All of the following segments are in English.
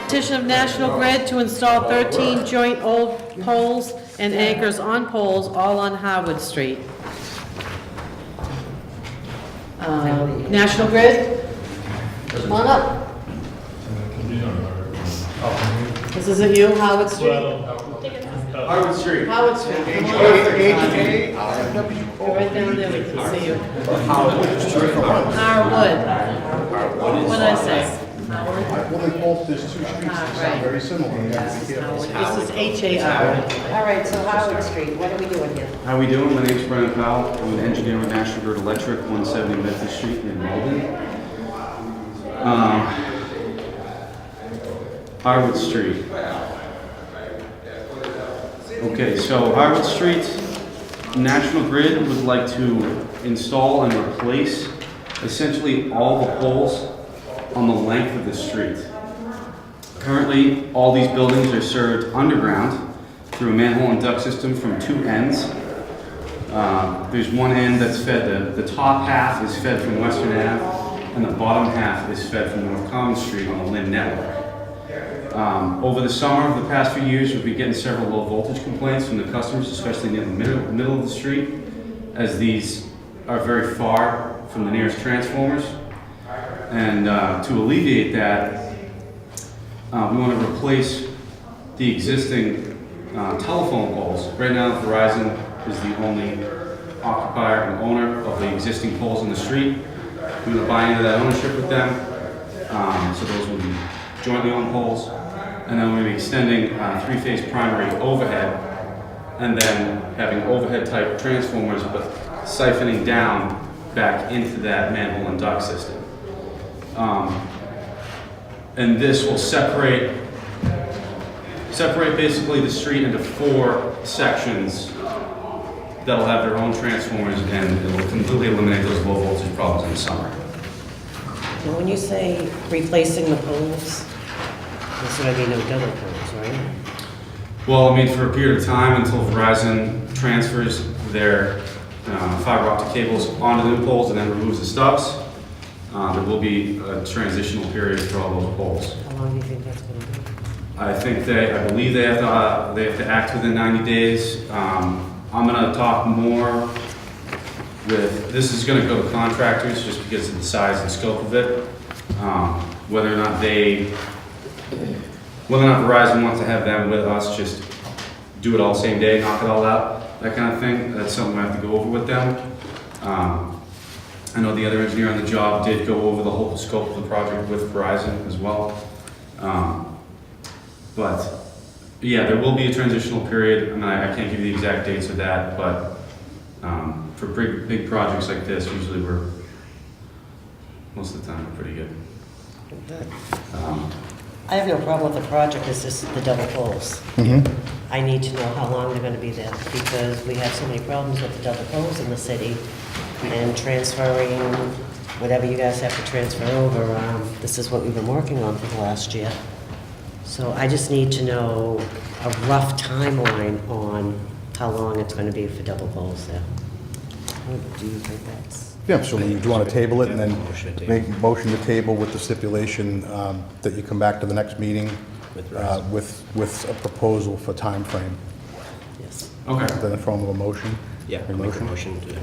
Petition of National Grid to install 13 joint old poles and anchors on poles, all on Harwood Street. National Grid, come on up. This isn't you, Howard Street? Harwood Street. Howard Street. Come on up. You're right down there, we can see you. Harwood. What did I say? Well, they both, there's two streets that sound very similar. This is H-A-R. All right, so Howard Street, what are we doing here? How we doing? My name's Brian Powell. I'm an engineer with National Grid Electric, 170 Memphis Street in Malden. Harwood Street. Okay, so Harwood Street, National Grid would like to install and replace essentially all the poles on the length of the street. Currently, all these buildings are served underground through a manhole and duct system from two ends. There's one end that's fed, the top half is fed from Western Ave, and the bottom half is fed from North Common Street on the Lynn network. Over the summer, of the past few years, we've been getting several low voltage complaints from the customers, especially near the middle of the street, as these are very far from the nearest transformers. And to alleviate that, we want to replace the existing telephone poles. Right now, Verizon is the only occupier and owner of the existing poles in the street. We're going to buy into that ownership with them. So those will be jointly owned poles. And then we're going to be extending three-phase primary overhead, and then having overhead type transformers, but siphoning down back into that manhole and duct system. And this will separate basically the street into 4 sections that'll have their own transformers, and it will completely eliminate those low voltage problems in the summer. Now, when you say replacing the poles, there's going to be no double poles, right? Well, I mean, for a period of time until Verizon transfers their fiber optic cables onto the poles and then removes the stubs, there will be a transitional period for all those poles. How long do you think that's going to be? I believe they have to act within 90 days. I'm going to talk more with, this is going to go to contractors just because of the size and scope of it. Whether or not Verizon wants to have them with us, just do it all same day, knock it all out, that kind of thing. That's something I have to go over with them. I know the other engineer on the job did go over the whole scope of the project with Verizon as well. But yeah, there will be a transitional period. I mean, I can't give you the exact dates of that, but for big projects like this, usually most of the time, we're pretty good. I have no problem with the project, it's just the double poles. I need to know how long they're going to be there, because we have so many problems with the double poles in the city, and transferring whatever you guys have to transfer over. This is what we've been working on for the last year. So I just need to know a rough timeline on how long it's going to be for double poles there. What do you think that's? Yeah, so do you want to table it and then make a motion to table with the stipulation that you come back to the next meeting with a proposal for time frame? Yes. Okay. Then in form of a motion? Yeah, A make a motion? motion to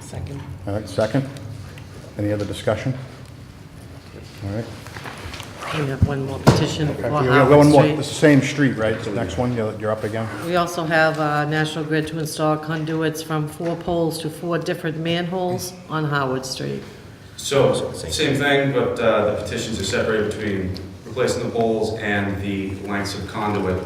Second. All right, second? Any other discussion? All right. We have one more petition for Okay, we have Howard one more, Street. it's the same street, right? The next one, you're up again? We also have National Grid to install conduits from 4 poles to 4 different manholes on Howard Street. So, same thing, but the petitions are separated between replacing the poles and the lengths of conduit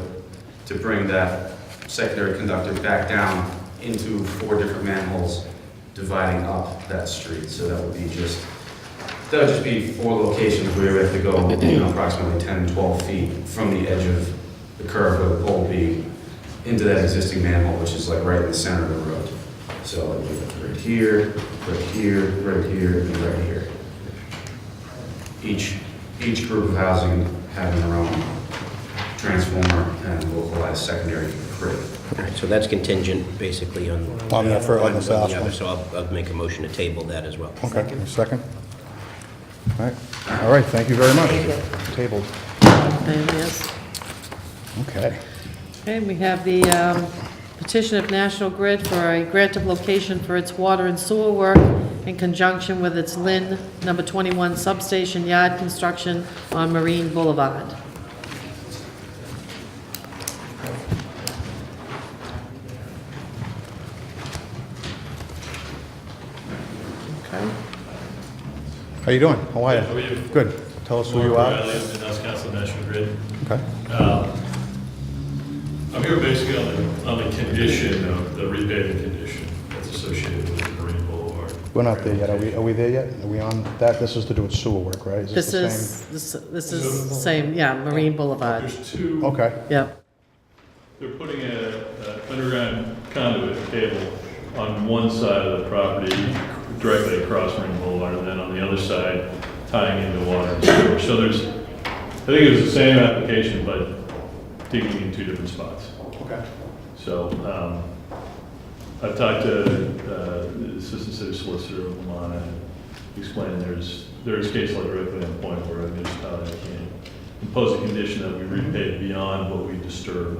to bring that secondary conductor back down into 4 different manholes, dividing up that street. So that would just be 4 locations where we have to go, approximately 10, 12 feet from the edge of the curve where the pole will be into that existing manhole, which is like right in the center of the road. So like right here, right here, right here, and right here. Each group of housing having their own transformer and localized secondary grid. All right, so that's contingent basically on... On the fir- on the south the other, one. So I'll make a motion to table that as well. Okay, a second? All right, thank you very much. Tabled. There it is. Okay. Okay, we have the petition of National Grid for a grant of location for its water and sewer work in conjunction with its Lynn number 21 substation yard construction on Marine Boulevard. Okay. How you doing? How are you? How are you? Good. Tell us who you are. Riley, I'm in House Council National Grid. Okay. I'm here basically on the condition of the repaving condition that's associated with the Marine Boulevard. We're not there yet. Are we there yet? Are we on that? This is to do with sewer work, right? Is This the is the same, yeah, Marine Boulevard. There's two, same? Okay. Yep. they're putting a underground conduit cable on one side of the property directly across Marine Boulevard, and then on the other side tying into water and sewer. So there's, I think it was the same application, but digging in two different spots. Okay. So, I've talked to the Assistant City Solicitor of Lamont and explained there's case law directly on point where a municipality can impose a condition that we repave beyond what we disturb.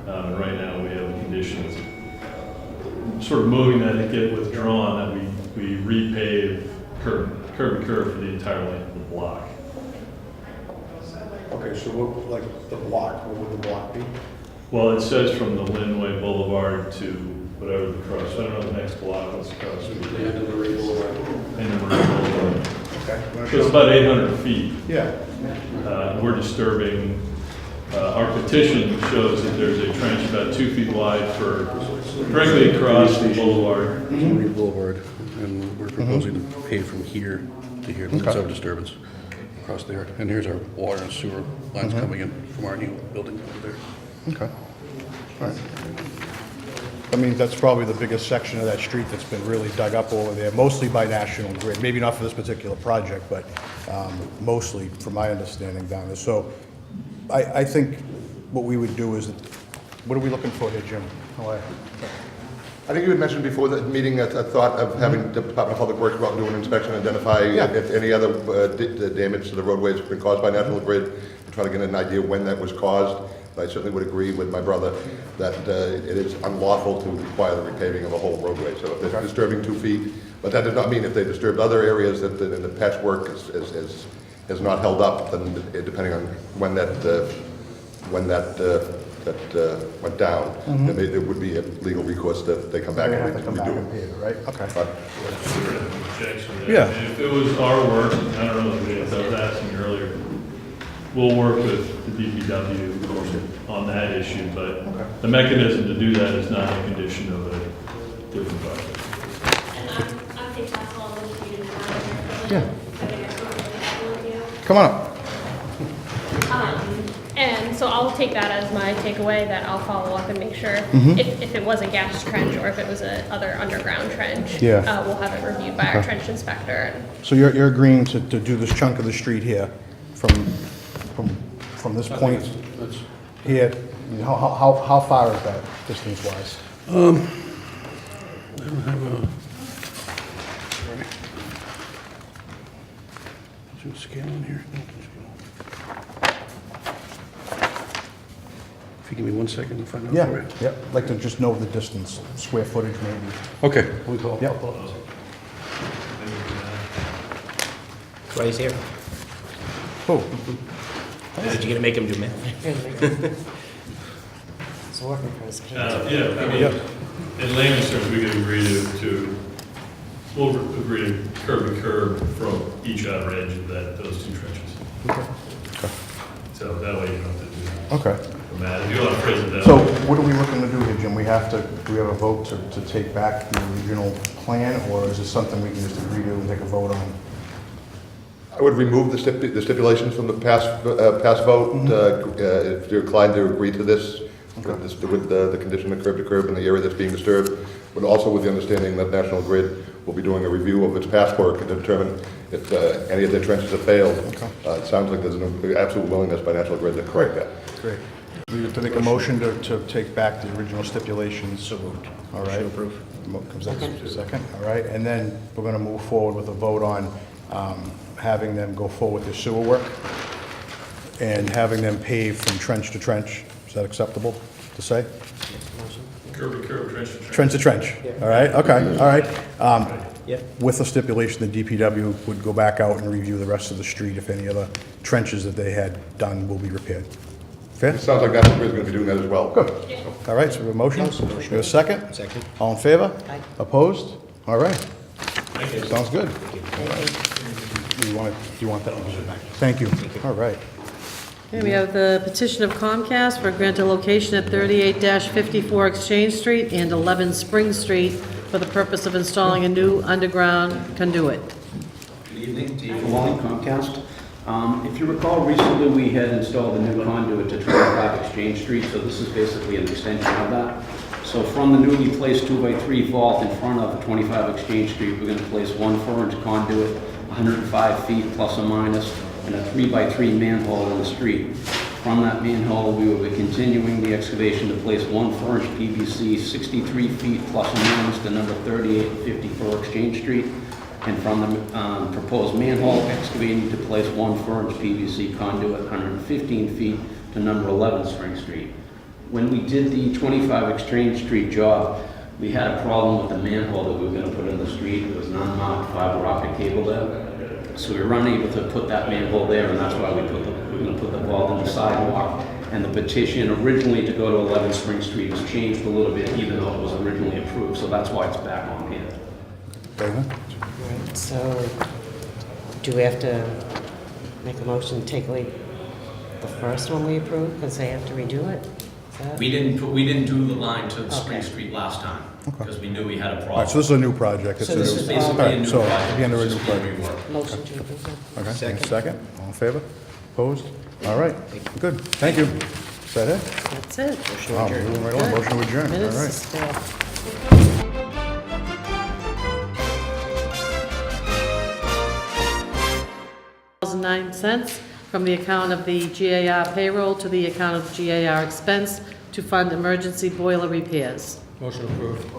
And right now, we have a condition that's sort of moving that to get withdrawn, that we repave curb and curb for the entire length of the block. Okay, so what, like the block, what would the block be? Well, it says from the Linway Boulevard to whatever the cross, I don't know the next block, what's the cross? End of the Marine Boulevard. End of Marine Boulevard. Okay. So it's about 800 feet. Yeah. We're disturbing, our petition shows that there's a trench about 2 feet wide for directly across the boulevard. Marine Boulevard, and we're proposing to pave from here to here. That's our disturbance across there. And here's our water and sewer lines coming in from our new building over there. Okay. All right. I mean, that's probably the biggest section of that street that's been really dug up over there, mostly by National Grid. Maybe not for this particular project, but mostly, from my understanding, down there. So I think what we would do is, what are we looking for here, Jim? How are you? I think you had mentioned before that meeting a thought of having the Department of Public Works go out and do an inspection, identify if any other damage to the roadways has been caused by National Grid, and try to get an idea when that was caused. I certainly would agree with my brother that it is unlawful to require the repaving of a whole roadway. So if they're disturbing 2 feet, but that does not mean if they disturbed other areas that the patchwork is not held up, then depending on when that went down, then there would be a legal recourse that they come back They and have to come back and redo. pave it, right? Okay. Objection to that. Yeah. And if it was our work, I don't know, as I was asking earlier, we'll work with the DPW on that issue, but the mechanism to do that is not a condition of a different project. And I'm Kate Castle, I'm with the Community Television. Yeah. I think I spoke with you. Come on up. And so I'll take that as my takeaway, that I'll follow up and make sure if it was a gas trench or if it was a other underground trench, Yeah. we'll have it reviewed by our trench inspector. So you're agreeing to do this chunk of the street here, from this point That's here? I mean, how far is that distance-wise? I don't have a... Sorry. Is there a scale in here? No, if you give me 1 second to find out Yeah, for you. yeah, I'd like to just know the distance, square footage maybe. Okay. We'll call. Yep. Why he's here? Oh, Did you gonna make him do math? It's working for his kids. Yeah, I mean, in layman's terms, we could agree we'll agree to curb to curb from each outer edge of those two trenches. So that way you don't have to do that. okay. Matt, if you want to phrase it that So way. what are we looking to do here, Jim? Do we have a vote to take back the original plan, or is this something we can just agree to and take a vote on? I would remove the stipulations from the past vote, if you're inclined to agree to this, with the condition of curb to curb in the area that's being disturbed, but also with the understanding that National Grid will be doing a review of its past work and determine if any of their trenches have failed. It sounds like there's an absolute willingness by National Grid to correct that. Great. We have to make a motion to take back the original stipulations. So moved. All right. Motion approved. Comes that second, all right, and then we're gonna move forward with a vote on having them go forward with their sewer work and having them pave from trench to trench. Is that acceptable to say? Curb to curb, trench to trench. Trench to trench, all right, okay, all right. Yep. With the stipulation, the DPW would go back out and review the rest of the street if any other trenches that they had done will be repaired. Fair? It sounds like National Grid's going to be doing that as well. Good. All right, so we have a motion? We have a second? Second. All in favor? Aye. Opposed? All right. Thank you. Sounds good. Do you want that one? Thank you. All right. Okay, we have the petition of Comcast for a grant of location at 38-54 Exchange Street and 11 Spring Street for the purpose of installing a new underground conduit. Good evening, Dave Maloney, Comcast. If you recall, recently we had installed a new conduit to 25 Exchange Street, so this is basically an extension of that. So from the newly placed 2x3 vault in front of 25 Exchange Street, we're going to place one 4-inch conduit, 105 feet plus or minus, and a 3x3 manhole in the street. From that manhole, we will be continuing the excavation to place one 4-inch PVC 63 feet plus or minus to number 3854 Exchange Street. And from the proposed manhole, excavating to place one 4-inch PVC conduit 115 feet to number 11 Spring Street. When we did the 25 Exchange Street job, we had a problem with the manhole that we were going to put in the street. There was an unmarked fiber optic cable there. So we were unable to put that manhole there, and that's why we're going to put the vault in the sidewalk. And the petition originally to go to 11 Spring Street was changed a little bit, even though it was originally approved. So that's why it's back on here. David? Right, so, do we have to make a motion to take away the first one we approved, because they have to redo it? Is that- We didn't do the line to Spring Okay. Street last time, Okay. because we knew we had a All right, so problem. this is a new project. It's So a this new- is Basically all a right, new so project. again, a It's new just being project. reworked. Motion to approve it. Okay, Second. second, all in favor? Opposed? All right, good, thank you. Is that it? That's it. Wow, we're moving right along, motion to adjourn, Minutes all to right. spare. $9 from the account of the GAR payroll to the account of GAR expense to fund emergency boiler repairs.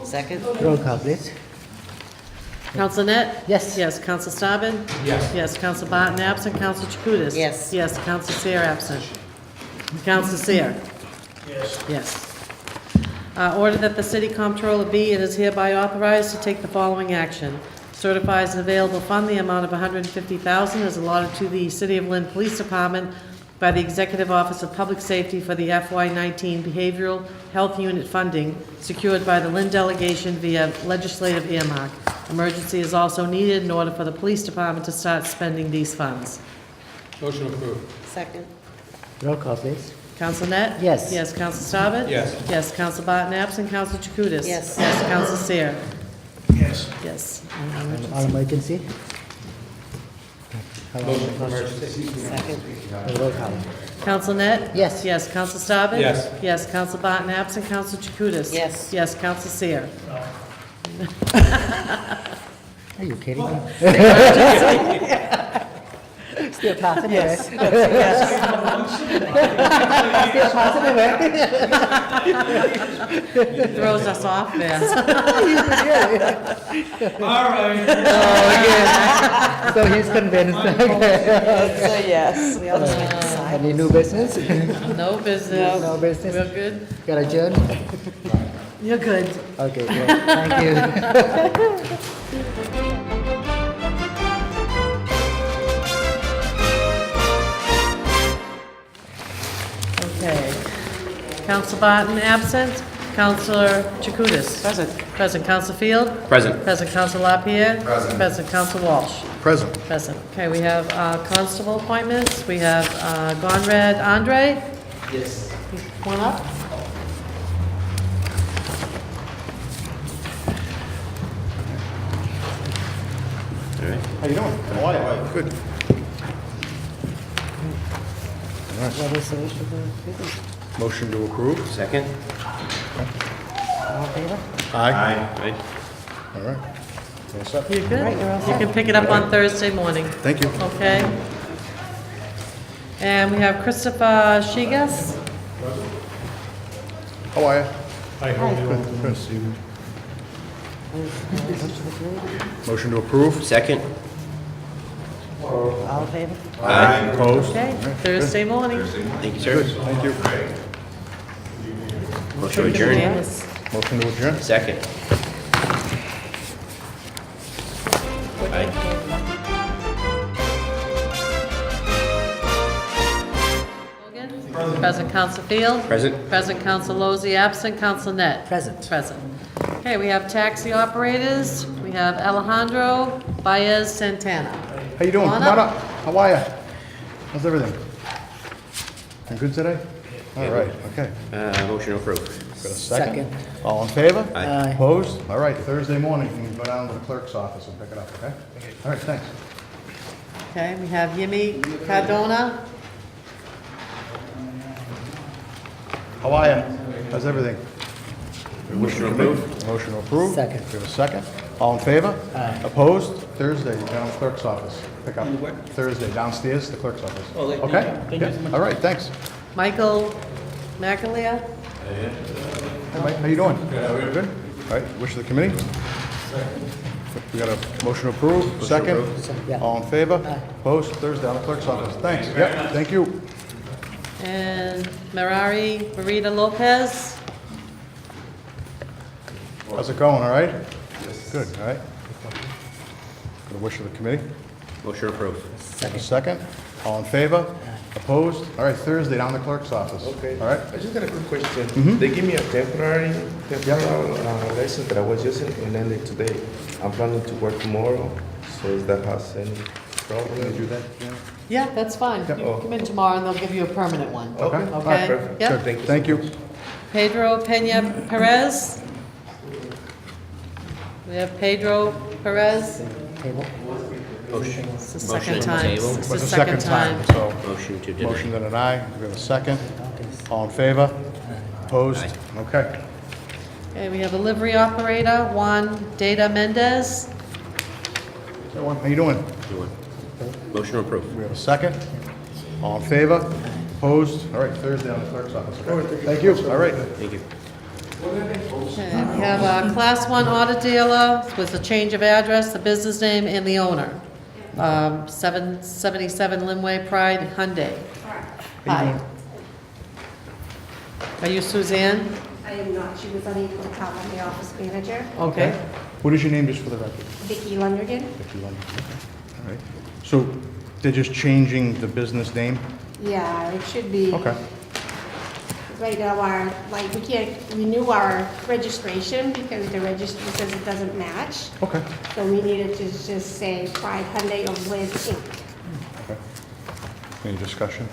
Second? Roll call, please. Counsel Net? Yes. Yes, Counsel Staben? Yes. Yes, Counsel Barton absent, Counsel Chakutis? Yes. Yes, Counsel Seer absent. Counsel Seer? Yes. Yes. Order that the city comptroller be and is hereby authorized to take the following action. Certifies an available fund the amount of $150,000 is allotted to the City of Lynn Police Department by the Executive Office of Public Safety for the FY19 Behavioral Health Unit funding secured by the Lynn delegation via legislative earmark. Emergency is also needed in order for the police department to start spending these funds. Second? Roll call, please. Counsel Net? Yes. Yes, Counsel Staben? Yes. Yes, Counsel Barton absent, Counsel Chakutis? Yes. Yes, Counsel Seer? Yes. Yes. All emergency? Second? Roll call. Counsel Net? Yes. Yes, Counsel Staben? Yes. Yes, Counsel Barton absent, Counsel Chakutis? Yes. Yes, Counsel Seer? Are you kidding me? Still passing away. Still passing away. Throws us off there. All right. So he's convinced. yes. We always have to decide. Any new business? No business. No business. We're good? Got adjourn? You're good. Okay, great. Thank you. Okay. Counsel Barton absent, Counselor Chakutis? Present. Present, Counsel Field? Present. Present, Counsel LaPierre? Present, Counsel Walsh? Present. Present. Okay, we have constable appointments. We have Gonrad Andre. Yes. Come on up. How you doing? How are you? Good. What is the wish of the business? Motion to approve? Second. All in favor? Aye. All right. All set? You're good? Right, you're all You set. can pick it up on Thursday morning, Thank you. okay? And we have Christopher Shigas. How are you? Hi, how are you? Good. Motion to approve? Second? All in favor? Aye. Opposed? Okay, Thursday morning. Thank you, sir. Thank you. Motion to adjourn? Unanimous. Motion to adjourn? Second? Aye. Present Counsel Field. Present? Present Counsel Lozey, absent Counsel Net. Present. Present. Okay, we have taxi operators. We have Alejandro Baez Santana. How you doing? Come Come on on up. up. How are you? How's everything? You good today? All right, okay. Motion to approve. Got a second? All in favor? Aye. Opposed? All right, Thursday morning, you can go down to the clerk's office and pick it up, okay? All right, thanks. Okay, we have Yemi Cardona. How are you? How's everything? Motion to approve. Motion to approve? Second. We have a second? All in favor? Aye. Opposed? Thursday, down to the clerk's office. Pick up. Thursday, downstairs, the clerk's office. Okay? Yeah. All right, thanks. Michael McAleer. Hey, Mike, how you doing? Good? All right, wish of the committee? We got a motion to approve, second? Yeah. All in favor? Aye. Opposed? Thursday, down to the clerk's office. Thanks. Yep, thank you. And Marita Lopez. How's it going, all right? Good, all right? Got a wish of the committee? Motion to approve. Second? All in favor? Opposed? All right, Thursday, down to the clerk's office. Okay. All right? I just got a quick question. They give me a temporary license that I was using, and then today I'm planning to work tomorrow. So if that has any problem? Can you do that? Yeah. Yeah, that's fine. You can come in tomorrow and they'll give you a permanent one. Okay. All right, Okay? perfect. Yep. Good, thank you. Pedro Pena Perez. We have Pedro Perez. Table. Motion. It's the Motion second to time. table. It's It's the second time. so Motion to deny. motion to deny. We have a second. All in favor? Opposed? Aye. Okay. Okay, we have a livery operator, Juan Data Mendez. Everyone, how you doing? Motion to approve. We have a second. All in favor? Opposed? All right, Thursday on the clerk's office. Okay. Thank you. All right. Thank you. Okay, we have a Class 1 auto dealer with a change of address, the business name, and the owner. 777 Linway Pride Hyundai. Hi. Are you Suzanne? I am not. She was unable to come. I'm the office manager, Okay. What is your name, just for the record? Vicki Lundergan. Vicki London. All right. So they're just changing the business name? Yeah, it should be. Okay. Right now, we can't renew our registration because the registry says it doesn't match. Okay. So we needed to just say Pride Hyundai of Liz Inc. Okay. Any discussion?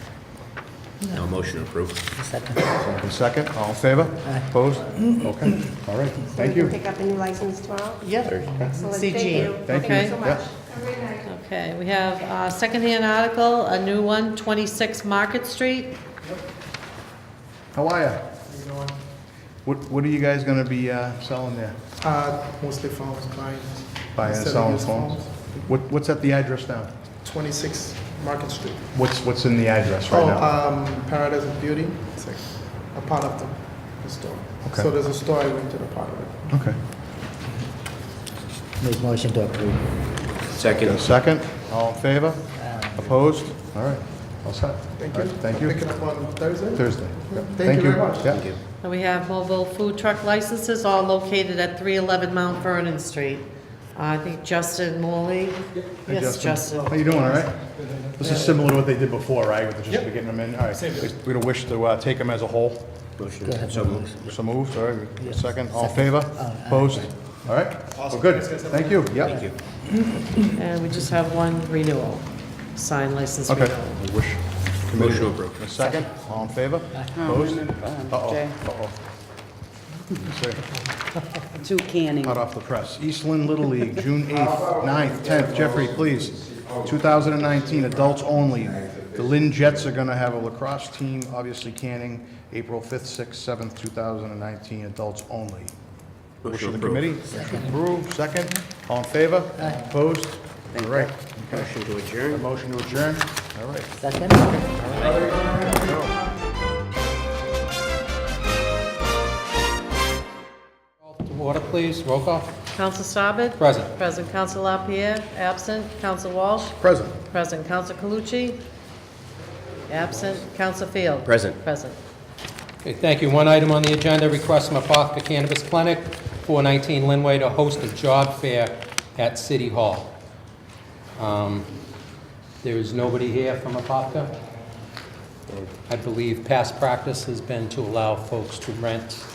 No, motion to approve. Second. And second, all in favor? Opposed? Okay, all right, So thank we you. can pick up a new license tomorrow. Yep. Excellent. CG. Thank you. Thank you. you so much. Yep. Have a great night. Okay, we have a secondhand article, a new one, 26 Market Street. How are you? What are you guys gonna be selling there? Mostly phones, buying. Buying and selling phones? What's at the address now? 26 Market Street. What's in the address right now? Paradise of Beauty. It's like a part of the store. Okay. So there's a store I went to the part of it. Okay. Make motion to approve. Second. Got a second, all in favor? Opposed? All right, all set. Thank All you. right, Thank you. Picking up on Thursday? Thursday. Yep. Thank you very much. Yeah. Thank you. And we have mobile food truck licenses, all located at 311 Mount Vernon Street. I think Justin Morley. Hey, Yes, Justin. How you doing, all right? This is similar to what they did before, right, with just getting them in? All right, we're gonna wish to take them as a whole. Motion. Go ahead. So moved. So moved, all right, Yes. second, all in Second. favor? Opposed? All right, we're good, thank you, yep. Thank you. And we just have one renewal, sign license Okay, renewal. we wish. Motion to approve. A second, all in favor? Opposed? Uh-oh, uh-oh. Two canning. Hot off the press. Eastland Little League, June 8th, 9th, 10th. Jeffrey, please. 2019, adults only. The Lynn Jets are going to have a lacrosse team, obviously canning, April 5th, 6th, 7th, 2019, adults only. Wish of the committee? Approve. Second. All in favor? Opposed? All right. Motion to A adjourn. motion to adjourn? All right. Second. There we go. please. Roll call. Counsel Staben? Present. Present. Counsel LaPierre? Absent. Counsel Walsh? Present. Present. Counsel Calucci? Absent. Counsel Field? Present. Present. Okay, thank you. One item on the agenda, request from Apothecary Cannabis Clinic, 419 Linway, to host a job fair at City Hall. There is nobody here from Apothecary. I believe past practice has been to allow folks to rent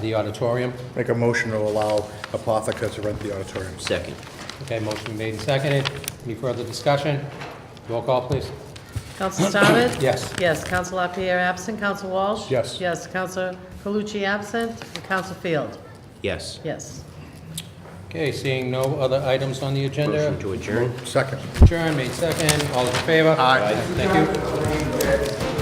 the auditorium. Make a motion to allow Apotheca to rent the auditorium. Second. Okay, motion made and seconded. Any further discussion? Roll call, please. Counsel Staben? Yes. Yes. Counsel LaPierre absent. Counsel Walsh? Yes. Yes. Counsel Calucci absent. And Counsel Field? Yes. Yes. Okay, seeing no other items on the agenda. Motion to adjourn. Second. Adjourn, made second. All in favor? Aye. Thank you.